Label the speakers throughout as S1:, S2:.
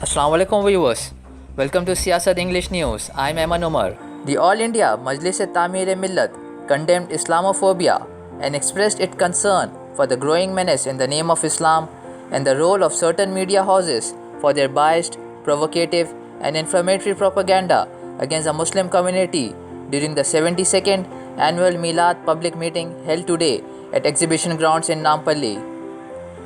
S1: Assalamu alaikum viewers. Welcome to Siyasat English News. I'm Eman Umar. The All India Majlis-e-Tamir-e-Millat condemned Islamophobia and expressed its concern for the growing menace in the name of Islam and the role of certain media houses for their biased, provocative and inflammatory propaganda against the Muslim community during the 72nd annual Milad public meeting held today at exhibition grounds in Nampally.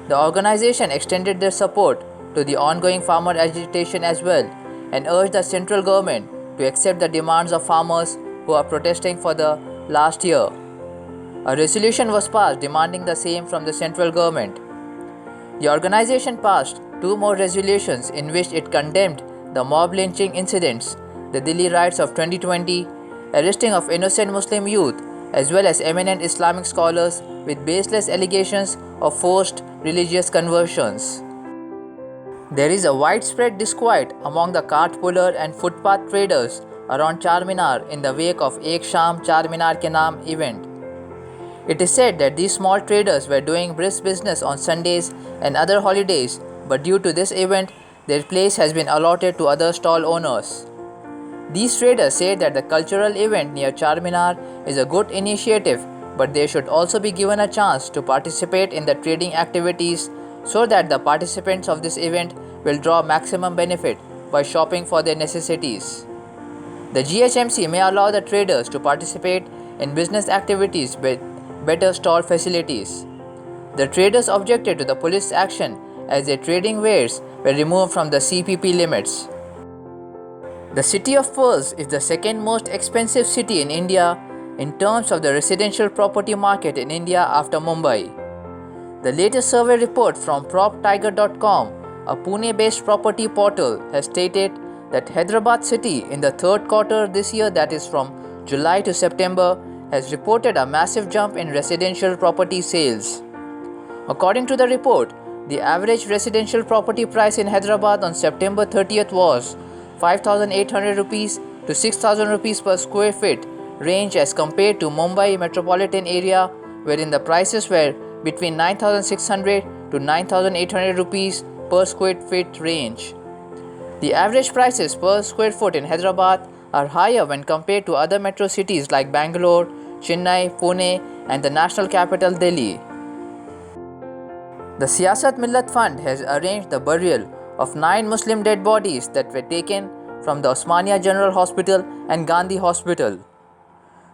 S1: The organization extended their support to the ongoing farmer agitation as well and urged the central government to accept the demands of farmers who are protesting for the last year. A resolution was passed demanding the same from the central government. The organization passed two more resolutions in which it condemned the mob lynching incidents, the Delhi riots of 2020, arresting of innocent Muslim youth, as well as eminent Islamic scholars with baseless allegations of forced religious conversions. There is a widespread disquiet among the cart puller and footpath traders around Charminar in the wake of Ek Sham Charminar Ke Naam event. It is said that these small traders were doing brisk business on Sundays and other holidays, but due to this event, their place has been allotted to other stall owners. These traders say that the cultural event near Charminar is a good initiative, but they should also be given a chance to participate in the trading activities so that the participants of this event will draw maximum benefit by shopping for their necessities. The GHMC may allow the traders to participate in business activities with better stall facilities. The traders objected to the police action as their trading wares were removed from the CPP limits. The city of Pearls is the second most expensive city in India in terms of the residential property market in India after Mumbai. The latest survey report from PropTiger.com, a Pune-based property portal, has stated that Hyderabad city in the third quarter this year, that is from July to September, has reported a massive jump in residential property sales. According to the report, the average residential property price in Hyderabad on September 30th was 5,800 rupees to 6,000 rupees per square feet range as compared to Mumbai metropolitan area, wherein the prices were between 9,600 to 9,800 rupees per square feet range. The average prices per square foot in Hyderabad are higher when compared to other metro cities like Bangalore, Chennai, Pune and the national capital Delhi. The Siyasat Millat Fund has arranged the burial of 9 Muslim dead bodies that were taken from the Osmania General Hospital and Gandhi Hospital.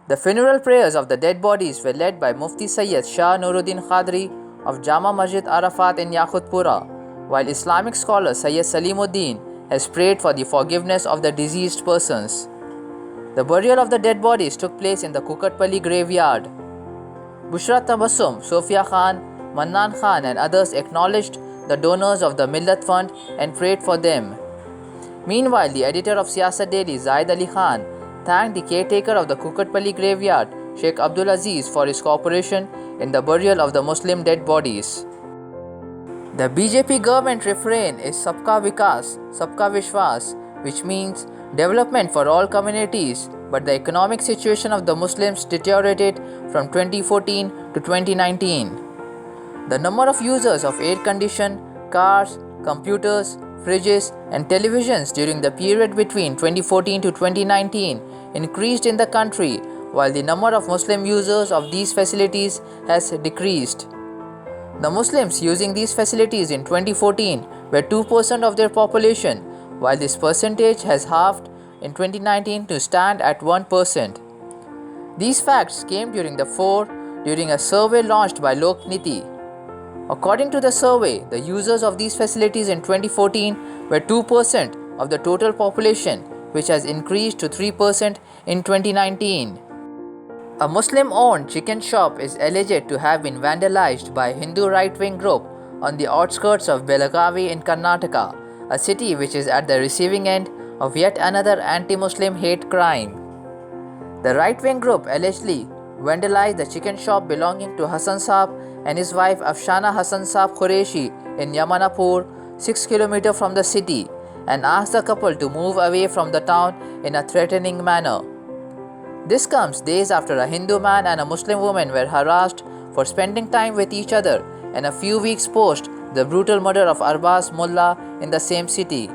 S1: The funeral prayers of the dead bodies were led by Mufti Sayyid Shah Nuruddin Khadri of Jama Masjid Arafat in Yaqutpura, while Islamic scholar Sayyid Salimuddin has prayed for the forgiveness of the deceased persons. The burial of the dead bodies took place in the Kukatpally graveyard. Bushra Tabassum, Sophia Khan, Mannan Khan and others acknowledged the donors of the Millat Fund and prayed for them. Meanwhile, the editor of Siyasat Daily, Zaid Ali Khan, thanked the caretaker of the Kukatpally graveyard, Sheikh Abdul Aziz, for his cooperation in the burial of the Muslim dead bodies. The BJP government refrain is Sabka Vikas, Sabka Vishwas, which means development for all communities, but the economic situation of the Muslims deteriorated from 2014 to 2019. The number of users of air-conditioned cars, computers, fridges and televisions during the period between 2014 to 2019 increased in the country, while the number of Muslim users of these facilities has decreased. The Muslims using these facilities in 2014 were 2% of their population, while this percentage has halved in 2019 to stand at 1%. These facts came during a survey launched by Lokniti. According to the survey, the users of these facilities in 2014 were 2% of the total population, which has increased to 3% in 2019. A Muslim-owned chicken shop is alleged to have been vandalized by a Hindu right-wing group on the outskirts of Belagavi in Karnataka, a city which is at the receiving end of yet another anti-Muslim hate crime. The right-wing group allegedly vandalized the chicken shop belonging to Hassan Saab and his wife Afshana Hassan Saab Qureshi in Yamanapur, 6 km from the city, and asked the couple to move away from the town in a threatening manner. This comes days after a Hindu man and a Muslim woman were harassed for spending time with each other, and a few weeks post the brutal murder of Arbaz Mullah in the same city.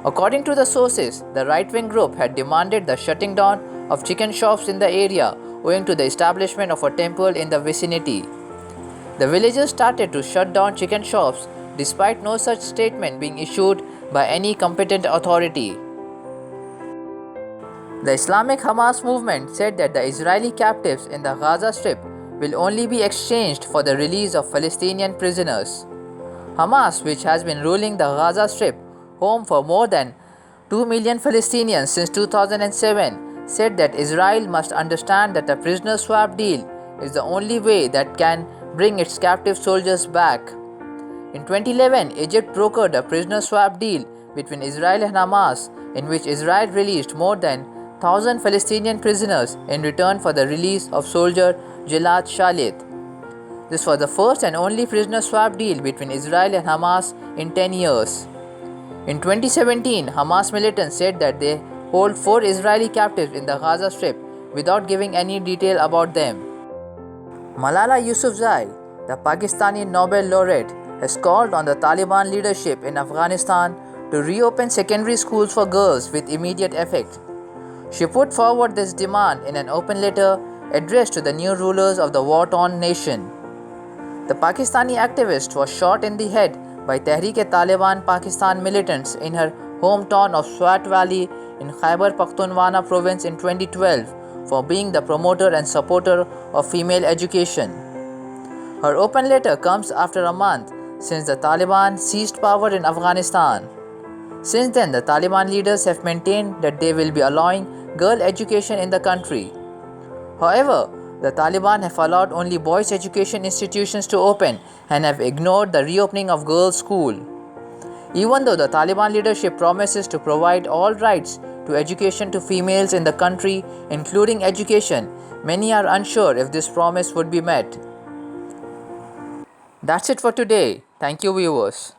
S1: According to the sources, the right-wing group had demanded the shutting down of chicken shops in the area owing to the establishment of a temple in the vicinity. The villagers started to shut down chicken shops despite no such statement being issued by any competent authority. The Islamic Hamas movement said that the Israeli captives in the Gaza Strip will only be exchanged for the release of Palestinian prisoners. Hamas, which has been ruling the Gaza Strip, home for more than 2 million Palestinians since 2007, said that Israel must understand that a prisoner swap deal is the only way that can bring its captive soldiers back. In 2011, Egypt brokered a prisoner swap deal between Israel and Hamas, in which Israel released more than 1,000 Palestinian prisoners in return for the release of soldier Gilad Shalit. This was the first and only prisoner swap deal between Israel and Hamas in 10 years. In 2017, Hamas militants said that they hold 4 Israeli captives in the Gaza Strip without giving any detail about them. Malala Yousafzai, the Pakistani Nobel laureate, has called on the Taliban leadership in Afghanistan to reopen secondary schools for girls with immediate effect. She put forward this demand in an open letter addressed to the new rulers of the war-torn nation. The Pakistani activist was shot in the head by Tehreek-e-Taliban Pakistan militants in her hometown of Swat Valley in Khyber Pakhtunkhwa province in 2012 for being the promoter and supporter of female education. Her open letter comes after a month since the Taliban seized power in Afghanistan. Since then, the Taliban leaders have maintained that they will be allowing girl education in the country. However, the Taliban have allowed only boys' education institutions to open and have ignored the reopening of girls' school. Even though the Taliban leadership promises to provide all rights to education to females in the country, including education, many are unsure if this promise would be met. That's it for today. Thank you, viewers.